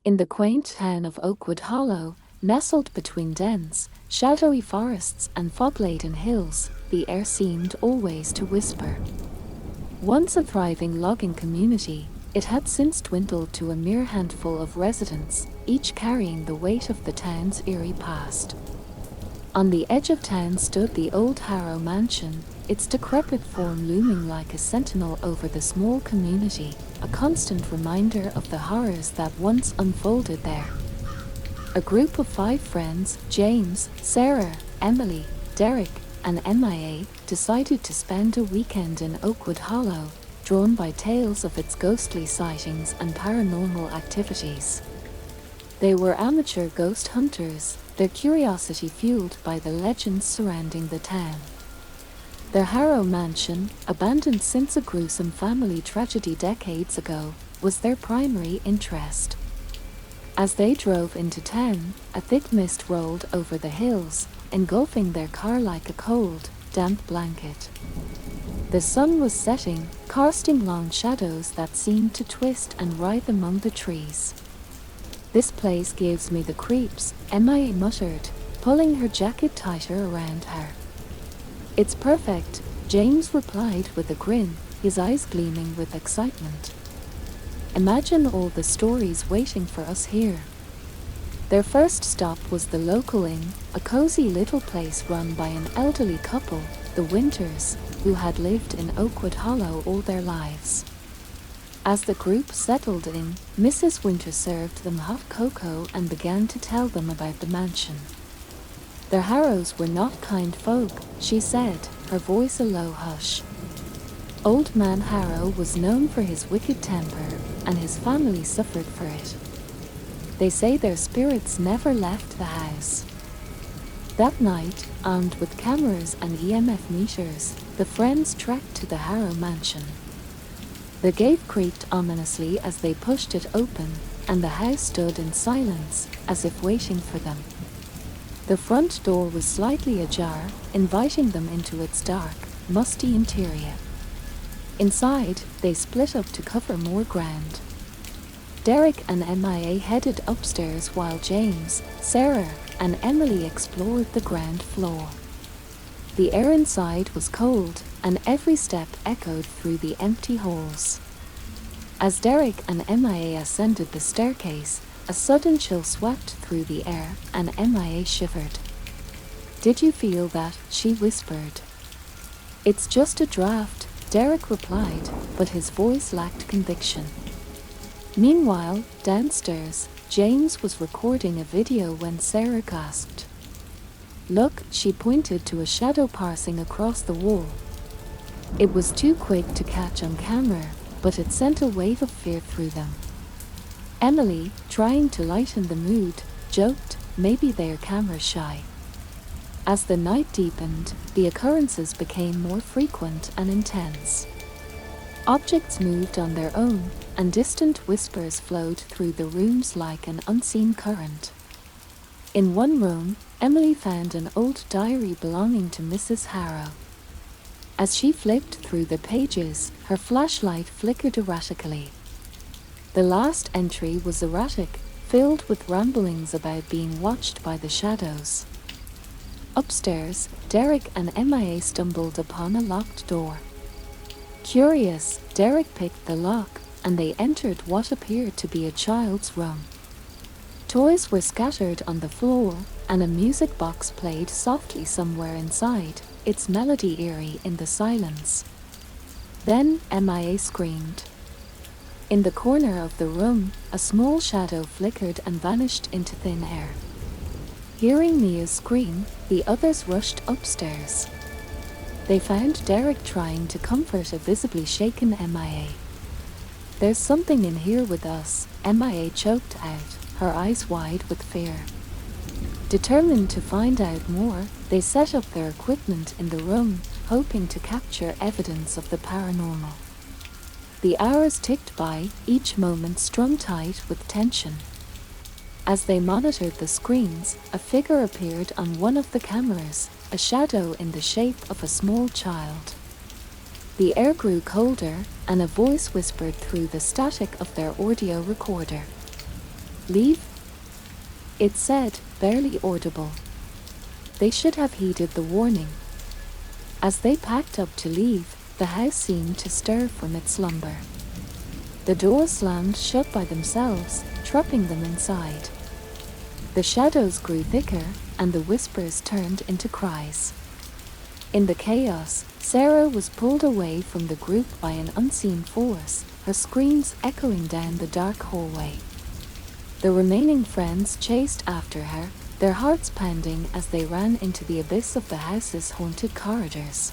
In the quaint town of Oakwood Hollow, nestled between dense, shadowy forests and fog-laden hills, the air seemed always to whisper. Once a thriving logging community, it had since dwindled to a mere handful of residents, each carrying the weight of the town's eerie past. On the edge of town stood the old Harrow mansion, its decrepit form looming like a sentinel over the small community, a constant reminder of the horrors that once unfolded there. A group of 5 friends, James, Sarah, Emily, Derek, and MIA, decided to spend a weekend in Oakwood Hollow, drawn by tales of its ghostly sightings and paranormal activities. They were amateur ghost hunters, their curiosity fueled by the legends surrounding the town. Their Harrow mansion, abandoned since a gruesome family tragedy decades ago, was their primary interest. As they drove into town, a thick mist rolled over the hills, engulfing their car like a cold, damp blanket. The sun was setting, casting long shadows that seemed to twist and writhe among the trees. "This place gives me the creeps," MIA muttered, pulling her jacket tighter around her. "It's perfect," James replied with a grin, his eyes gleaming with excitement. "Imagine all the stories waiting for us here." Their first stop was the local inn, a cozy little place run by an elderly couple, the Winters, who had lived in Oakwood Hollow all their lives. As the group settled in, Mrs. Winter served them hot cocoa and began to tell them about the mansion. "Their Harrows were not kind folk," she said, her voice a low hush. "Old Man Harrow was known for his wicked temper, and his family suffered for it. They say their spirits never left the house." That night, armed with cameras and EMF meters, the friends trekked to the Harrow mansion. The gate creaked ominously as they pushed it open, and the house stood in silence, as if waiting for them. The front door was slightly ajar, inviting them into its dark, musty interior. Inside, they split up to cover more ground. Derek and MIA headed upstairs while James, Sarah, and Emily explored the ground floor. The air inside was cold, and every step echoed through the empty halls. As Derek and MIA ascended the staircase, a sudden chill swept through the air, and MIA shivered. "Did you feel that?" she whispered. "It's just a draft," Derek replied, but his voice lacked conviction. Meanwhile, downstairs, James was recording a video when Sarah gasped. "Look," she pointed to a shadow passing across the wall. It was too quick to catch on camera, but it sent a wave of fear through them. Emily, trying to lighten the mood, joked, "Maybe they're camera shy." As the night deepened, the occurrences became more frequent and intense. Objects moved on their own, and distant whispers flowed through the rooms like an unseen current. In one room, Emily found an old diary belonging to Mrs. Harrow. As she flipped through the pages, her flashlight flickered erratically. The last entry was erratic, filled with ramblings about being watched by the shadows. Upstairs, Derek and MIA stumbled upon a locked door. Curious, Derek picked the lock, and they entered what appeared to be a child's room. Toys were scattered on the floor, and a music box played softly somewhere inside, its melody eerie in the silence. Then MIA screamed. In the corner of the room, a small shadow flickered and vanished into thin air. Hearing Mia's scream, the others rushed upstairs. They found Derek trying to comfort a visibly shaken MIA. "There's something in here with us," MIA choked out, her eyes wide with fear. Determined to find out more, they set up their equipment in the room, hoping to capture evidence of the paranormal. The hours ticked by, each moment strung tight with tension. As they monitored the screens, a figure appeared on one of the cameras, a shadow in the shape of a small child. The air grew colder, and a voice whispered through the static of their audio recorder. "Leave," it said, barely audible. They should have heeded the warning. As they packed up to leave, the house seemed to stir from its slumber. The doors slammed shut by themselves, trapping them inside. The shadows grew thicker, and the whispers turned into cries. In the chaos, Sarah was pulled away from the group by an unseen force, her screams echoing down the dark hallway. The remaining friends chased after her, their hearts pounding as they ran into the abyss of the house's haunted corridors.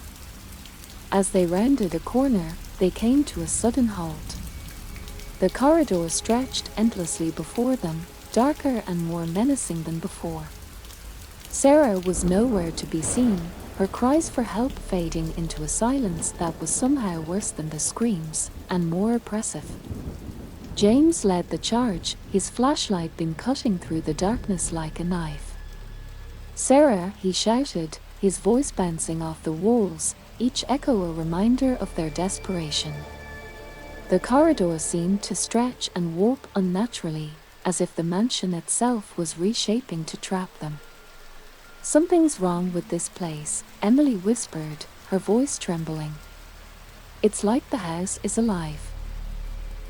As they rounded a corner, they came to a sudden halt. The corridor stretched endlessly before them, darker and more menacing than before. Sarah was nowhere to be seen, her cries for help fading into a silence that was somehow worse than the screams, and more oppressive. James led the charge, his flashlight beam cutting through the darkness like a knife. "Sarah," he shouted, his voice bouncing off the walls, each echo a reminder of their desperation. The corridor seemed to stretch and warp unnaturally, as if the mansion itself was reshaping to trap them. "Something's wrong with this place," Emily whispered, her voice trembling. "It's like the house is alive."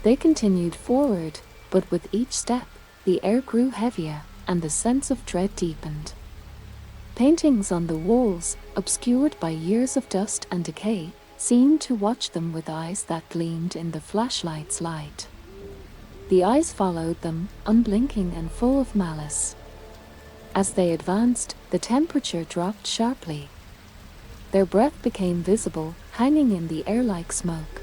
They continued forward, but with each step, the air grew heavier, and the sense of dread deepened. Paintings on the walls, obscured by years of dust and decay, seemed to watch them with eyes that gleamed in the flashlight's light. The eyes followed them, unblinking and full of malice. As they advanced, the temperature dropped sharply. Their breath became visible, hanging in the air like smoke.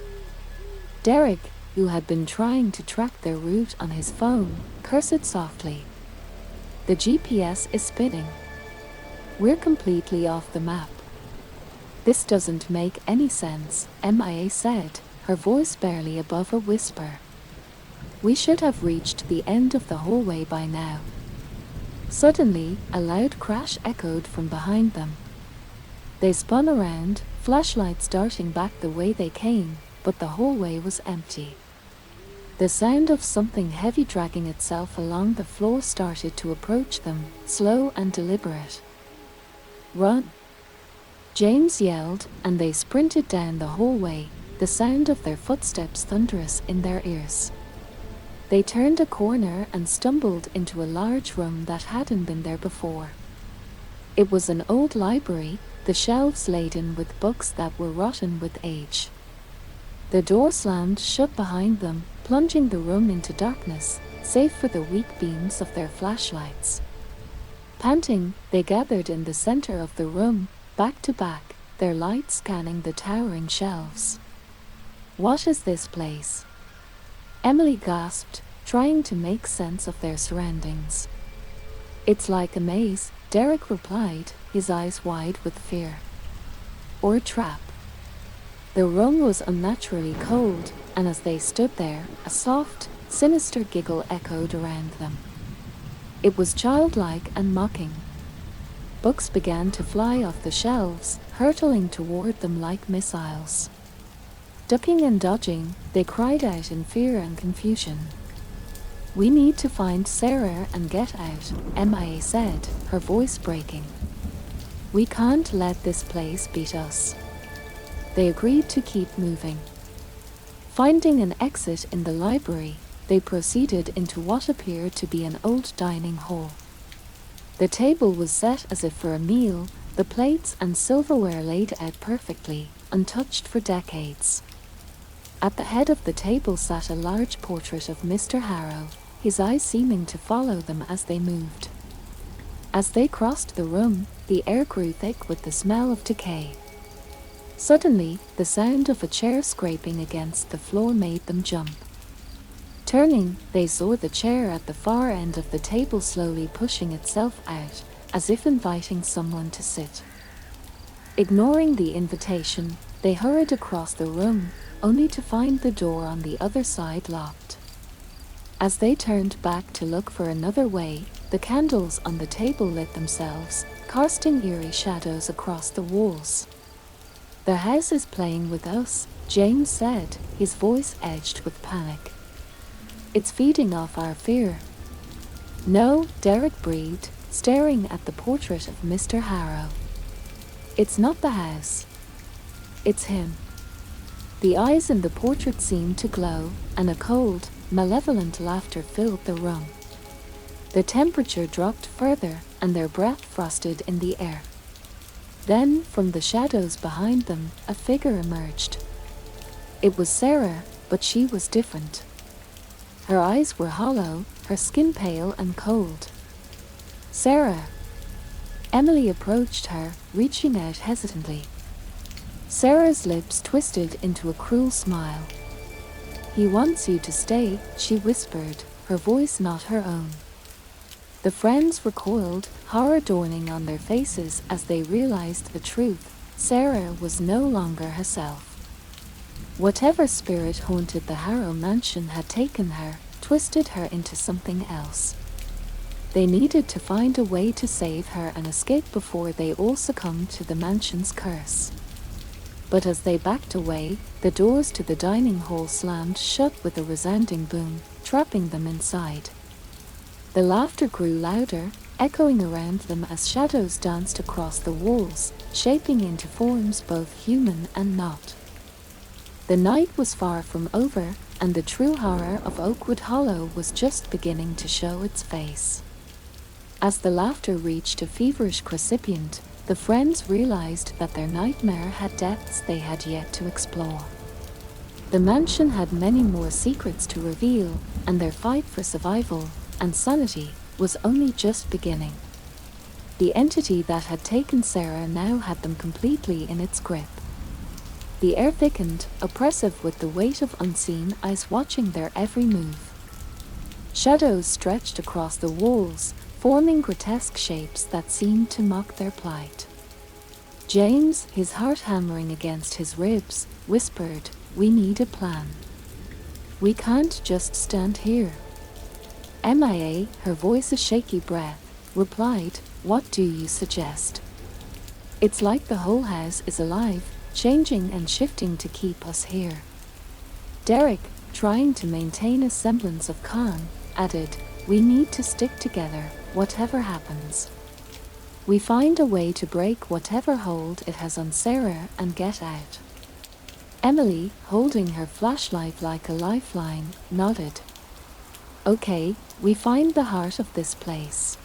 Derek, who had been trying to track their route on his phone, cursed softly. "The GPS is spinning. We're completely off the map." "This doesn't make any sense," Mia said, her voice barely above a whisper. "We should have reached the end of the hallway by now." Suddenly, a loud crash echoed from behind them. They spun around, flashlights darting back the way they came, but the hallway was empty. The sound of something heavy dragging itself along the floor started to approach them, slow and deliberate. "Run!" James yelled, and they sprinted down the hallway, the sound of their footsteps thunderous in their ears. They turned a corner and stumbled into a large room that hadn't been there before. It was an old library, the shelves laden with books that were rotten with age. The door slammed shut behind them, plunging the room into darkness, save for the weak beams of their flashlights. Panting, they gathered in the center of the room, back to back, their lights scanning the towering shelves. "What is this place?" Emily gasped, trying to make sense of their surroundings. "It's like a maze," Derek replied, his eyes wide with fear. "Or a trap." The room was unnaturally cold, and as they stood there, a soft, sinister giggle echoed around them. It was childlike and mocking. Books began to fly off the shelves, hurtling toward them like missiles. Ducking and dodging, they cried out in fear and confusion. "We need to find Sarah and get out," Mia said, her voice breaking. "We can't let this place beat us." They agreed to keep moving. Finding an exit in the library, they proceeded into what appeared to be an old dining hall. The table was set as if for a meal, the plates and silverware laid out perfectly, untouched for decades. At the head of the table sat a large portrait of Mr. Harrow, his eyes seeming to follow them as they moved. As they crossed the room, the air grew thick with the smell of decay. Suddenly, the sound of a chair scraping against the floor made them jump. Turning, they saw the chair at the far end of the table slowly pushing itself out, as if inviting someone to sit. Ignoring the invitation, they hurried across the room, only to find the door on the other side locked. As they turned back to look for another way, the candles on the table lit themselves, casting eerie shadows across the walls. "The house is playing with us," James said, his voice edged with panic. "It's feeding off our fear." No, Derek breathed, staring at the portrait of Mr. Harrow. It's not the house. It's him. The eyes in the portrait seemed to glow, and a cold, malevolent laughter filled the room. The temperature dropped further, and their breath frosted in the air. Then, from the shadows behind them, a figure emerged. It was Sarah, but she was different. Her eyes were hollow, her skin pale and cold. Sarah. Emily approached her, reaching out hesitantly. Sarah's lips twisted into a cruel smile. He wants you to stay, she whispered, her voice not her own. The friends recoiled, horror dawning on their faces as they realized the truth. Sarah was no longer herself. Whatever spirit haunted the Harrow mansion had taken her, twisted her into something else. They needed to find a way to save her and escape before they all succumbed to the mansion's curse. But as they backed away, the doors to the dining hall slammed shut with a resounding boom, trapping them inside. The laughter grew louder, echoing around them as shadows danced across the walls, shaping into forms both human and not. The night was far from over, and the true horror of Oakwood Hollow was just beginning to show its face. As the laughter reached a feverish crescent, the friends realized that their nightmare had depths they had yet to explore. The mansion had many more secrets to reveal, and their fight for survival and sanity was only just beginning. The entity that had taken Sarah now had them completely in its grip. The air thickened, oppressive with the weight of unseen eyes watching their every move. Shadows stretched across the walls, forming grotesque shapes that seemed to mock their plight. James, his heart hammering against his ribs, whispered, "We need a plan. We can't just stand here." MIA, her voice a shaky breath, replied, "What do you suggest?" "It's like the whole house is alive, changing and shifting to keep us here." Derek, trying to maintain a semblance of calm, added, "We need to stick together, whatever happens. We find a way to break whatever hold it has on Sarah and get out." Emily, holding her flashlight like a lifeline, nodded. "Okay, we find the heart of this place.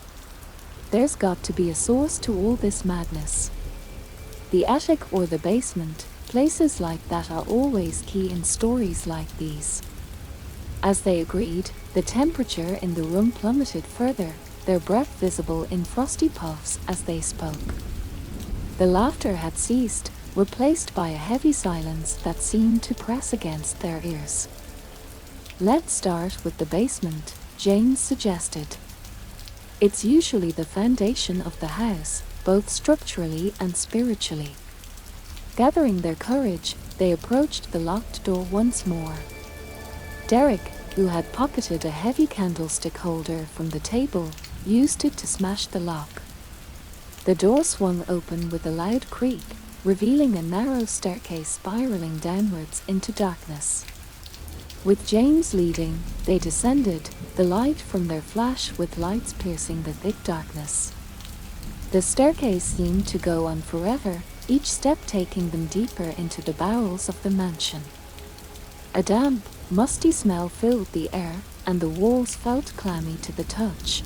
There's got to be a source to all this madness. The attic or the basement, places like that are always key in stories like these." As they agreed, the temperature in the room plummeted further, their breath visible in frosty puffs as they spoke. The laughter had ceased, replaced by a heavy silence that seemed to press against their ears. "Let's start with the basement," James suggested. "It's usually the foundation of the house, both structurally and spiritually." Gathering their courage, they approached the locked door once more. Derek, who had pocketed a heavy candlestick holder from the table, used it to smash the lock. The door swung open with a loud creak, revealing a narrow staircase spiraling downwards into darkness. With James leading, they descended, the light from their flash with lights piercing the thick darkness. The staircase seemed to go on forever, each step taking them deeper into the bowels of the mansion. A damp, musty smell filled the air, and the walls felt clammy to the touch.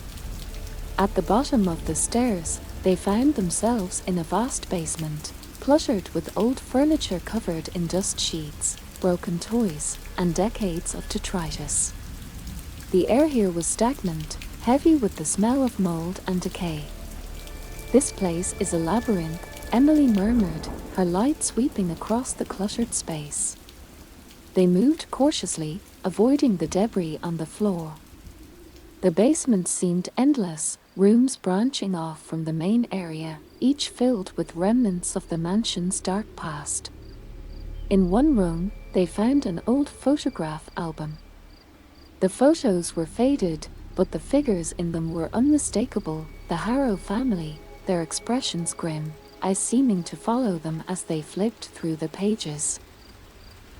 At the bottom of the stairs, they found themselves in a vast basement, cluttered with old furniture covered in dust sheets, broken toys, and decades of detritus. The air here was stagnant, heavy with the smell of mold and decay. "This place is a labyrinth," Emily murmured, her light sweeping across the cluttered space. They moved cautiously, avoiding the debris on the floor. The basement seemed endless, rooms branching off from the main area, each filled with remnants of the mansion's dark past. In one room, they found an old photograph album. The photos were faded, but the figures in them were unmistakable, the Harrow family, their expressions grim, eyes seeming to follow them as they flipped through the pages.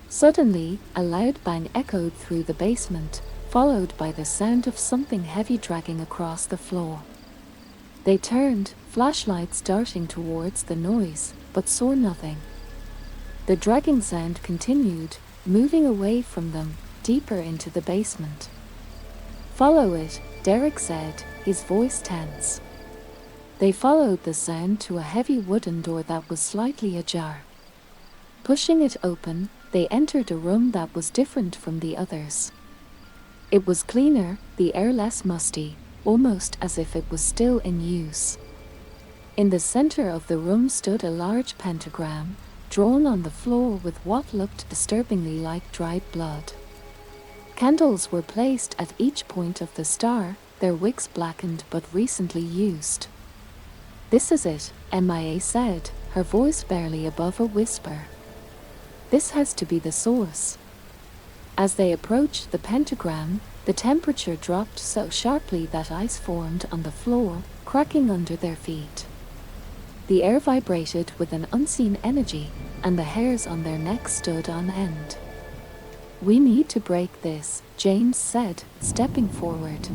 Suddenly, a loud bang echoed through the basement, followed by the sound of something heavy dragging across the floor. They turned, flashlights darting towards the noise, but saw nothing. The dragging sound continued, moving away from them, deeper into the basement. "Follow it," Derek said, his voice tense. They followed the sound to a heavy wooden door that was slightly ajar. Pushing it open, they entered a room that was different from the others. It was cleaner, the air less musty, almost as if it was still in use. In the center of the room stood a large pentagram, drawn on the floor with what looked disturbingly like dried blood. Candles were placed at each point of the star, their wicks blackened but recently used. "This is it," Mia said, her voice barely above a whisper. "This has to be the source." As they approached the pentagram, the temperature dropped so sharply that ice formed on the floor, cracking under their feet. The air vibrated with an unseen energy, and the hairs on their necks stood on end. "We need to break this," James said, stepping forward.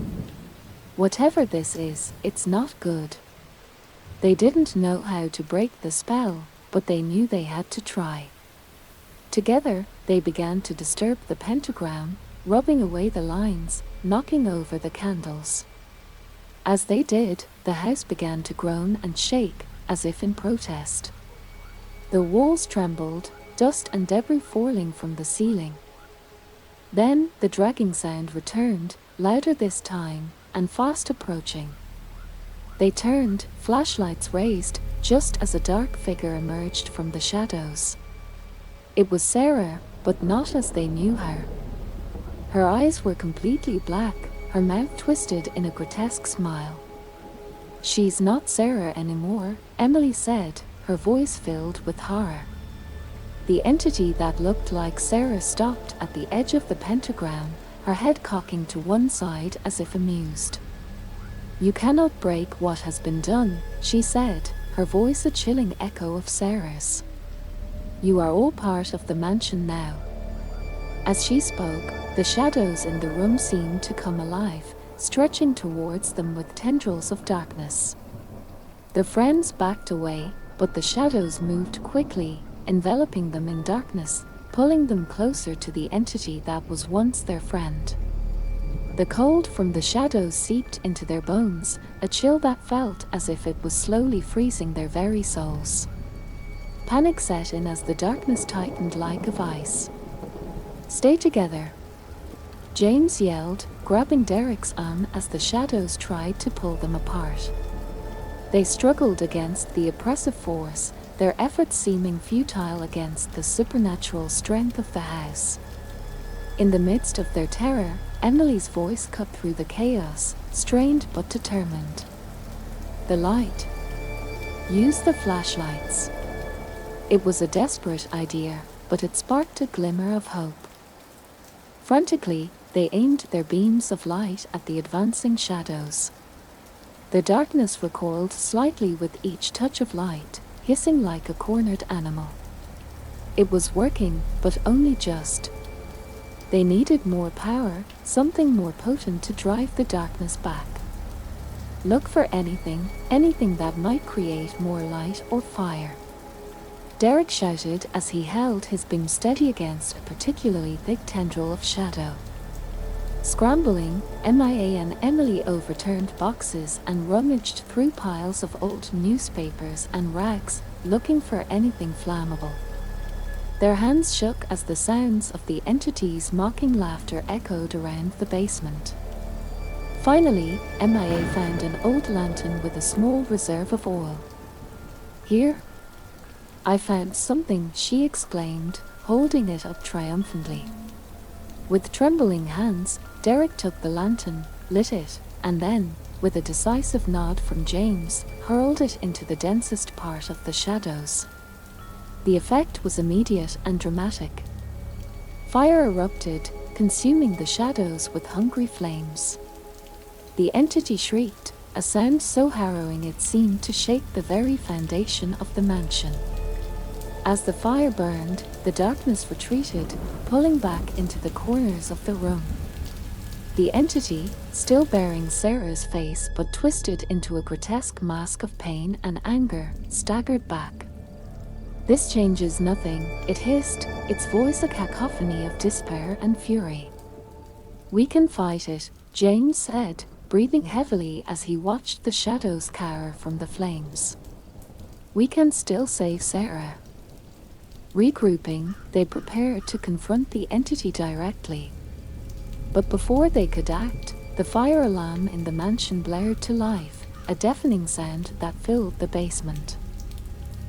"Whatever this is, it's not good." They didn't know how to break the spell, but they knew they had to try. Together, they began to disturb the pentagram, rubbing away the lines, knocking over the candles. As they did, the house began to groan and shake, as if in protest. The walls trembled, dust and debris falling from the ceiling. Then, the dragging sound returned, louder this time, and fast approaching. They turned, flashlights raised, just as a dark figure emerged from the shadows. It was Sarah, but not as they knew her. Her eyes were completely black, her mouth twisted in a grotesque smile. "She's not Sarah anymore," Emily said, her voice filled with horror. The entity that looked like Sarah stopped at the edge of the pentagram, her head cocking to one side as if amused. "You cannot break what has been done," she said, her voice a chilling echo of Sarah's. "You are all part of the mansion now." As she spoke, the shadows in the room seemed to come alive, stretching towards them with tendrils of darkness. The friends backed away, but the shadows moved quickly, enveloping them in darkness, pulling them closer to the entity that was once their friend. The cold from the shadows seeped into their bones, a chill that felt as if it was slowly freezing their very souls. Panic set in as the darkness tightened like a vice. "Stay together," James yelled, grabbing Derek's arm as the shadows tried to pull them apart. They struggled against the oppressive force, their efforts seeming futile against the supernatural strength of the house. In the midst of their terror, Emily's voice cut through the chaos, strained but determined. "The light. Use the flashlights." It was a desperate idea, but it sparked a glimmer of hope. Frantically, they aimed their beams of light at the advancing shadows. The darkness recoiled slightly with each touch of light, hissing like a cornered animal. It was working, but only just. They needed more power, something more potent to drive the darkness back. "Look for anything that might create more light or fire," Derek shouted as he held his beam steady against a particularly thick tendril of shadow. Scrambling, Mia and Emily overturned boxes and rummaged through piles of old newspapers and rags, looking for anything flammable. Their hands shook as the sounds of the entity's mocking laughter echoed around the basement. Finally, Mia found an old lantern with a small reserve of oil. "Here, I found something," she exclaimed, holding it up triumphantly. With trembling hands, Derek took the lantern, lit it, and then, with a decisive nod from James, hurled it into the densest part of the shadows. The effect was immediate and dramatic. Fire erupted, consuming the shadows with hungry flames. The entity shrieked, a sound so harrowing it seemed to shake the very foundation of the mansion. As the fire burned, the darkness retreated, pulling back into the corners of the room. The entity, still bearing Sarah's face but twisted into a grotesque mask of pain and anger, staggered back. "This changes nothing," it hissed, its voice a cacophony of despair and fury. "We can fight it," James said, breathing heavily as he watched the shadows cower from the flames. "We can still save Sarah." Regrouping, they prepared to confront the entity directly. But before they could act, the fire alarm in the mansion blared to life, a deafening sound that filled the basement.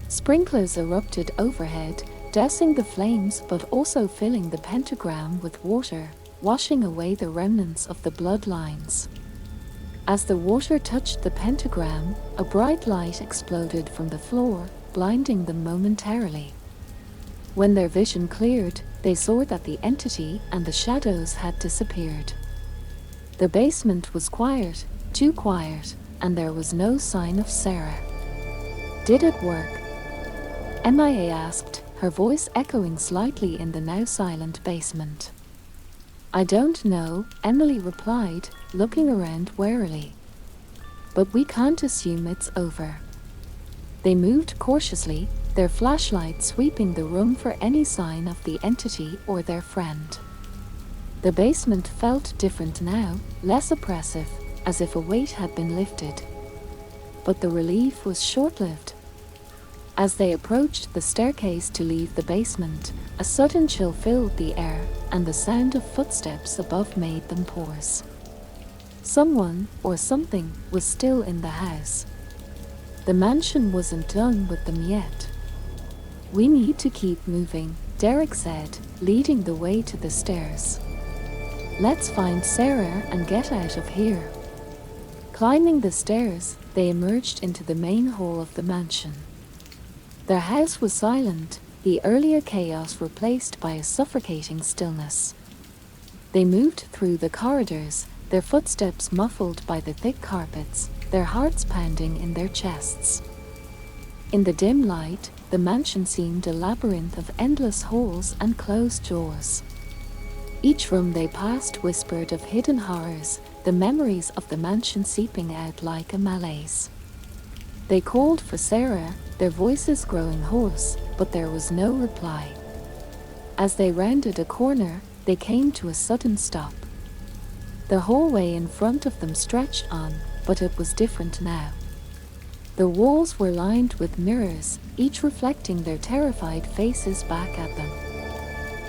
Sprinklers erupted overhead, dousing the flames but also filling the pentagram with water, washing away the remnants of the bloodlines. As the water touched the pentagram, a bright light exploded from the floor, blinding them momentarily. When their vision cleared, they saw that the entity and the shadows had disappeared. The basement was quiet, too quiet, and there was no sign of Sarah. "Did it work?" MIA asked, her voice echoing slightly in the now silent basement. "I don't know," Emily replied, looking around warily. "But we can't assume it's over." They moved cautiously, their flashlight sweeping the room for any sign of the entity or their friend. The basement felt different now, less oppressive, as if a weight had been lifted. But the relief was short-lived. As they approached the staircase to leave the basement, a sudden chill filled the air, and the sound of footsteps above made them pause. Someone, or something, was still in the house. The mansion wasn't done with them yet. "We need to keep moving," Derek said, leading the way to the stairs. "Let's find Sarah and get out of here." Climbing the stairs, they emerged into the main hall of the mansion. Their house was silent, the earlier chaos replaced by a suffocating stillness. They moved through the corridors, their footsteps muffled by the thick carpets, their hearts pounding in their chests. In the dim light, the mansion seemed a labyrinth of endless halls and closed doors. Each room they passed whispered of hidden horrors, the memories of the mansion seeping out like a malaise. They called for Sarah, their voices growing hoarse, but there was no reply. As they rounded a corner, they came to a sudden stop. The hallway in front of them stretched on, but it was different now. The walls were lined with mirrors, each reflecting their terrified faces back at them.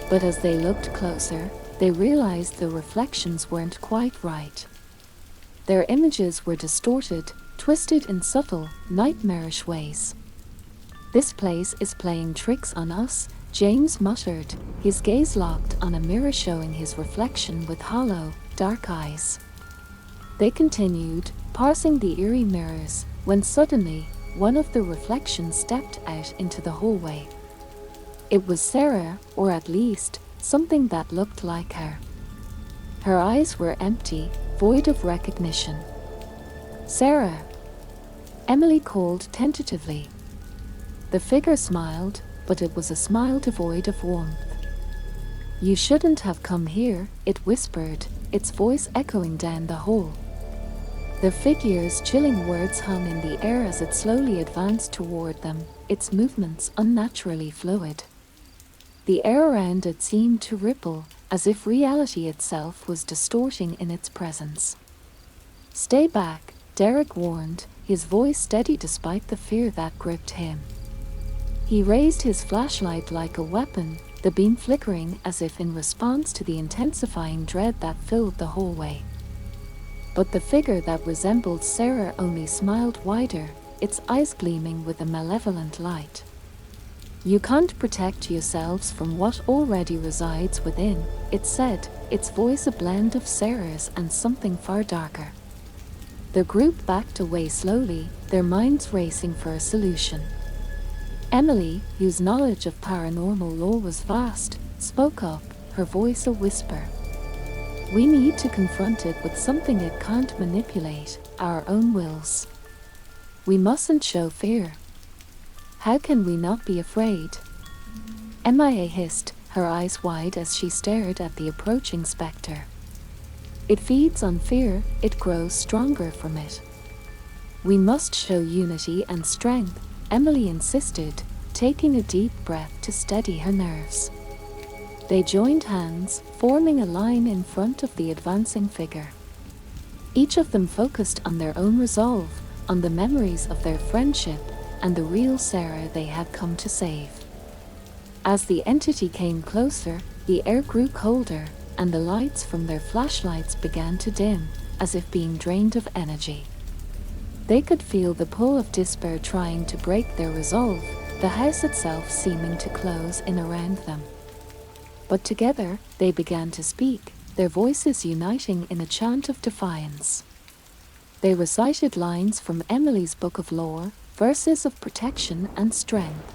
But as they looked closer, they realized the reflections weren't quite right. Their images were distorted, twisted in subtle, nightmarish ways. "This place is playing tricks on us," James muttered, his gaze locked on a mirror showing his reflection with hollow, dark eyes. They continued, parsing the eerie mirrors, when suddenly, one of the reflections stepped out into the hallway. It was Sarah, or at least, something that looked like her. Her eyes were empty, void of recognition. "Sarah!" Emily called tentatively. The figure smiled, but it was a smile devoid of warmth. "You shouldn't have come here," it whispered, its voice echoing down the hall. The figure's chilling words hung in the air as it slowly advanced toward them, its movements unnaturally fluid. The air around it seemed to ripple, as if reality itself was distorting in its presence. "Stay back," Derek warned, his voice steady despite the fear that gripped him. He raised his flashlight like a weapon, the beam flickering as if in response to the intensifying dread that filled the hallway. But the figure that resembled Sarah only smiled wider, its eyes gleaming with a malevolent light. "You can't protect yourselves from what already resides within," it said, its voice a blend of Sarah's and something far darker. The group backed away slowly, their minds racing for a solution. Emily, whose knowledge of paranormal lore was vast, spoke up, her voice a whisper. "We need to confront it with something it can't manipulate, our own wills. We mustn't show fear." "How can we not be afraid?" MIA hissed, her eyes wide as she stared at the approaching spectre. It feeds on fear, it grows stronger from it. We must show unity and strength, Emily insisted, taking a deep breath to steady her nerves. They joined hands, forming a line in front of the advancing figure. Each of them focused on their own resolve, on the memories of their friendship, and the real Sarah they had come to save. As the entity came closer, the air grew colder, and the lights from their flashlights began to dim, as if being drained of energy. They could feel the pull of despair trying to break their resolve, the house itself seeming to close in around them. But together, they began to speak, their voices uniting in a chant of defiance. They recited lines from Emily's book of lore, verses of protection and strength.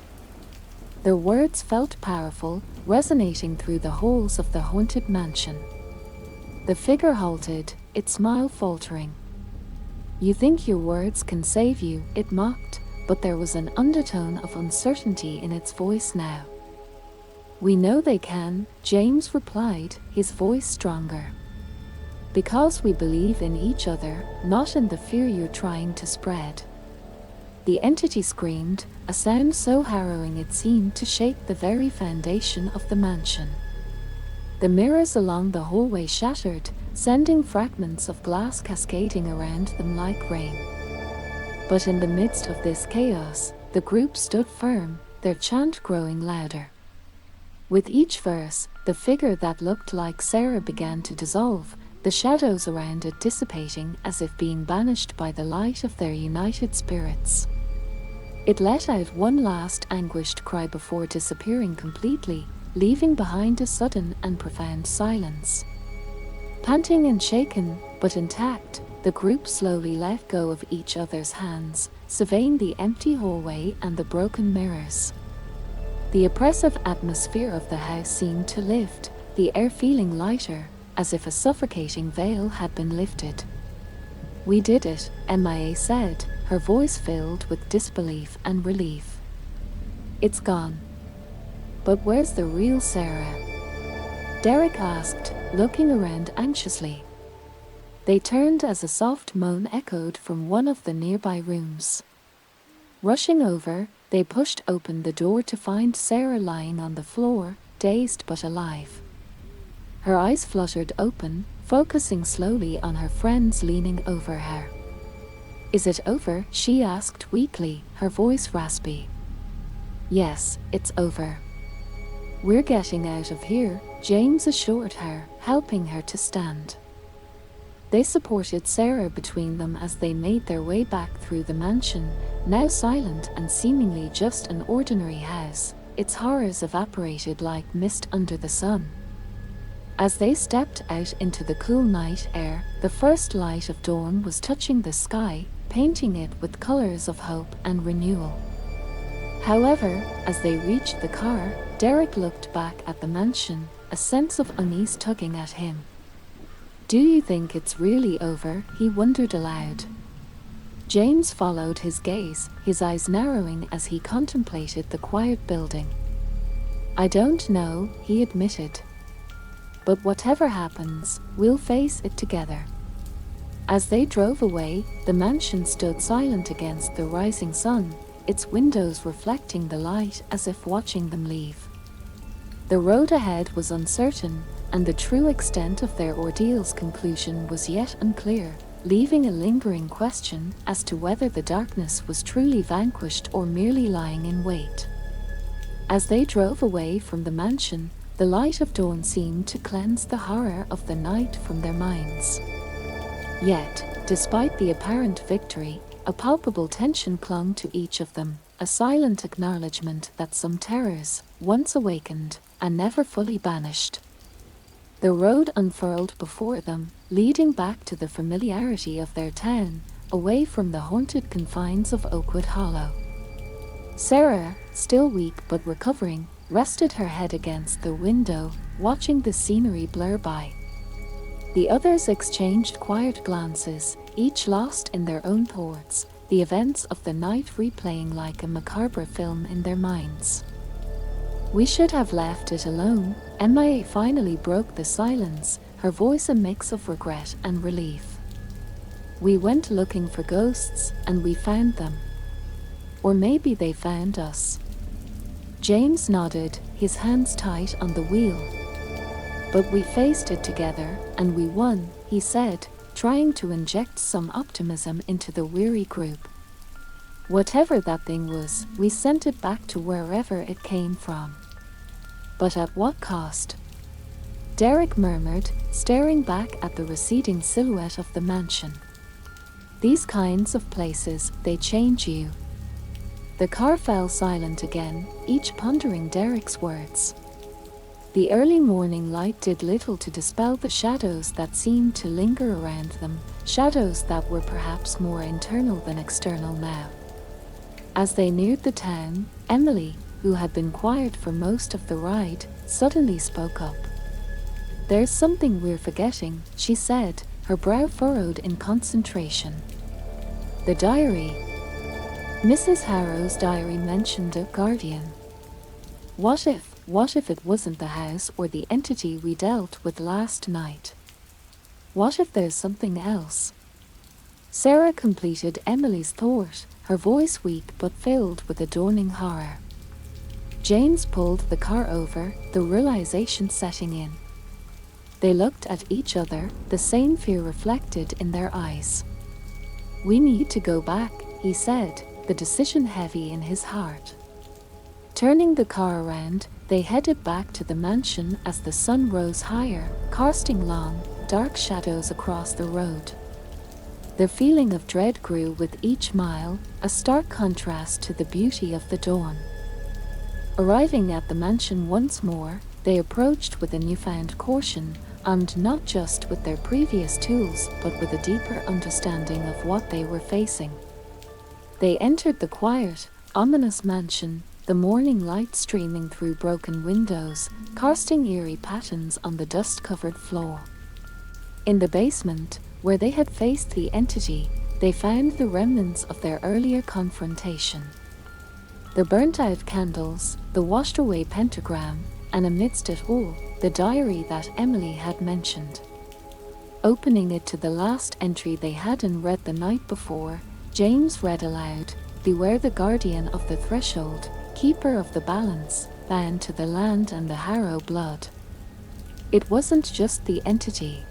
Their words felt powerful, resonating through the halls of the haunted mansion. The figure halted, its smile faltering. "You think your words can save you," it mocked, but there was an undertone of uncertainty in its voice now. "We know they can," James replied, his voice stronger. "Because we believe in each other, not in the fear you're trying to spread." The entity screamed, a sound so harrowing it seemed to shake the very foundation of the mansion. The mirrors along the hallway shattered, sending fragments of glass cascading around them like rain. But in the midst of this chaos, the group stood firm, their chant growing louder. With each verse, the figure that looked like Sarah began to dissolve, the shadows around it dissipating as if being banished by the light of their united spirits. It let out one last anguished cry before disappearing completely, leaving behind a sudden and profound silence. Panting and shaken, but intact, the group slowly let go of each other's hands, surveying the empty hallway and the broken mirrors. The oppressive atmosphere of the house seemed to lift, the air feeling lighter, as if a suffocating veil had been lifted. "We did it," Mia said, her voice filled with disbelief and relief. "It's gone. But where's the real Sarah?" Derek asked, looking around anxiously. They turned as a soft moan echoed from one of the nearby rooms. Rushing over, they pushed open the door to find Sarah lying on the floor, dazed but alive. Her eyes fluttered open, focusing slowly on her friends leaning over her. "Is it over?" she asked weakly, her voice raspy. "Yes, it's over. We're getting out of here," James assured her, helping her to stand. They supported Sarah between them as they made their way back through the mansion, now silent and seemingly just an ordinary house, its horrors evaporated like mist under the sun. As they stepped out into the cool night air, the first light of dawn was touching the sky, painting it with colors of hope and renewal. However, as they reached the car, Derek looked back at the mansion, a sense of unease tugging at him. "Do you think it's really over?" he wondered aloud. James followed his gaze, his eyes narrowing as he contemplated the quiet building. "I don't know," he admitted. "But whatever happens, we'll face it together." As they drove away, the mansion stood silent against the rising sun, its windows reflecting the light as if watching them leave. The road ahead was uncertain, and the true extent of their ordeal's conclusion was yet unclear, leaving a lingering question as to whether the darkness was truly vanquished or merely lying in wait. As they drove away from the mansion, the light of dawn seemed to cleanse the horror of the night from their minds. Yet, despite the apparent victory, a palpable tension clung to each of them, a silent acknowledgement that some terrors, once awakened, and never fully banished. The road unfurled before them, leading back to the familiarity of their town, away from the haunted confines of Oakwood Hollow. Sarah, still weak but recovering, rested her head against the window, watching the scenery blur by. The others exchanged quiet glances, each lost in their own thoughts, the events of the night replaying like a macabre film in their minds. "We should have left it alone," Mia finally broke the silence, her voice a mix of regret and relief. "We went looking for ghosts, and we found them. Or maybe they found us." James nodded, his hands tight on the wheel. "But we faced it together, and we won," he said, trying to inject some optimism into the weary group. "Whatever that thing was, we sent it back to wherever it came from." "But at what cost?" Derek murmured, staring back at the receding silhouette of the mansion. "These kinds of places, they change you." The car fell silent again, each pondering Derek's words. The early morning light did little to dispel the shadows that seemed to linger around them, shadows that were perhaps more internal than external now. As they neared the town, Emily, who had been quiet for most of the ride, suddenly spoke up. "There's something we're forgetting," she said, her brow furrowed in concentration. "The diary." Mrs. Harrow's diary mentioned a guardian. What if it wasn't the house or the entity we dealt with last night? What if there's something else? Sarah completed Emily's thought, her voice weak but filled with a dawning horror. James pulled the car over, the realization setting in. They looked at each other, the same fear reflected in their eyes. "We need to go back," he said, the decision heavy in his heart. Turning the car around, they headed back to the mansion as the sun rose higher, casting long, dark shadows across the road. The feeling of dread grew with each mile, a stark contrast to the beauty of the dawn. Arriving at the mansion once more, they approached with a newfound caution, armed not just with their previous tools but with a deeper understanding of what they were facing. They entered the quiet, ominous mansion, the morning light streaming through broken windows, casting eerie patterns on the dust-covered floor. In the basement, where they had faced the entity, they found the remnants of their earlier confrontation. The burnt-out candles, the washed-away pentagram, and amidst it all, the diary that Emily had mentioned. Opening it to the last entry they hadn't read the night before, James read aloud, "Beware the guardian of the threshold, keeper of the balance, bound to the land and the Harrow blood." It wasn't just the entity.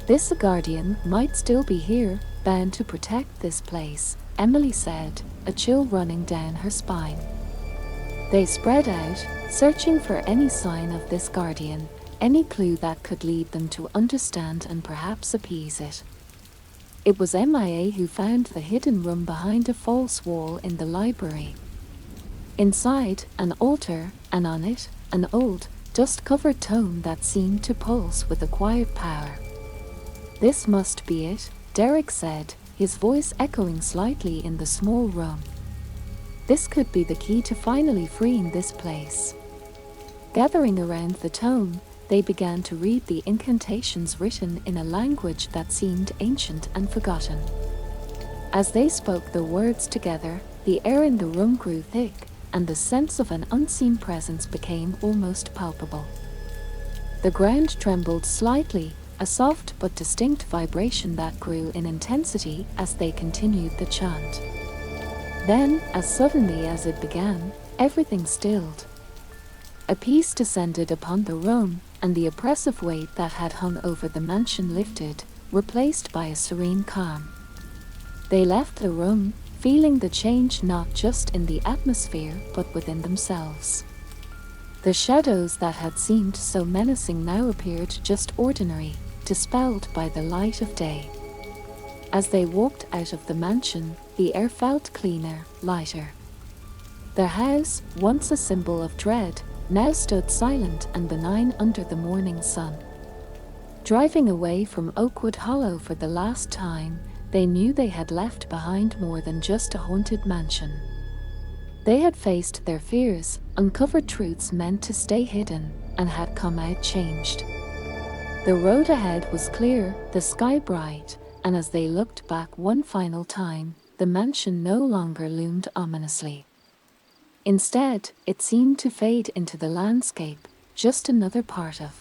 This guardian might still be here, bound to protect this place, Emily said, a chill running down her spine. They spread out, searching for any sign of this guardian, any clue that could lead them to understand and perhaps appease it. It was MIA who found the hidden room behind a false wall in the library. Inside, an altar, and on it, an old, dust-covered tome that seemed to pulse with a quiet power. "This must be it," Derek said, his voice echoing slightly in the small room. "This could be the key to finally freeing this place." Gathering around the tome, they began to read the incantations written in a language that seemed ancient and forgotten. As they spoke the words together, the air in the room grew thick, and the sense of an unseen presence became almost palpable. The ground trembled slightly, a soft but distinct vibration that grew in intensity as they continued the chant. Then, as suddenly as it began, everything stilled. A peace descended upon the room, and the oppressive weight that had hung over the mansion lifted, replaced by a serene calm. They left the room, feeling the change not just in the atmosphere but within themselves. The shadows that had seemed so menacing now appeared just ordinary, dispelled by the light of day. As they walked out of the mansion, the air felt cleaner, lighter. Their house, once a symbol of dread, now stood silent and benign under the morning sun. Driving away from Oakwood Hollow for the last time, they knew they had left behind more than just a haunted mansion. They had faced their fears, uncovered truths meant to stay hidden, and had come out changed. The road ahead was clear, the sky bright, and as they looked back one final time, the mansion no longer loomed ominously. Instead, it seemed to fade into the landscape, just another part of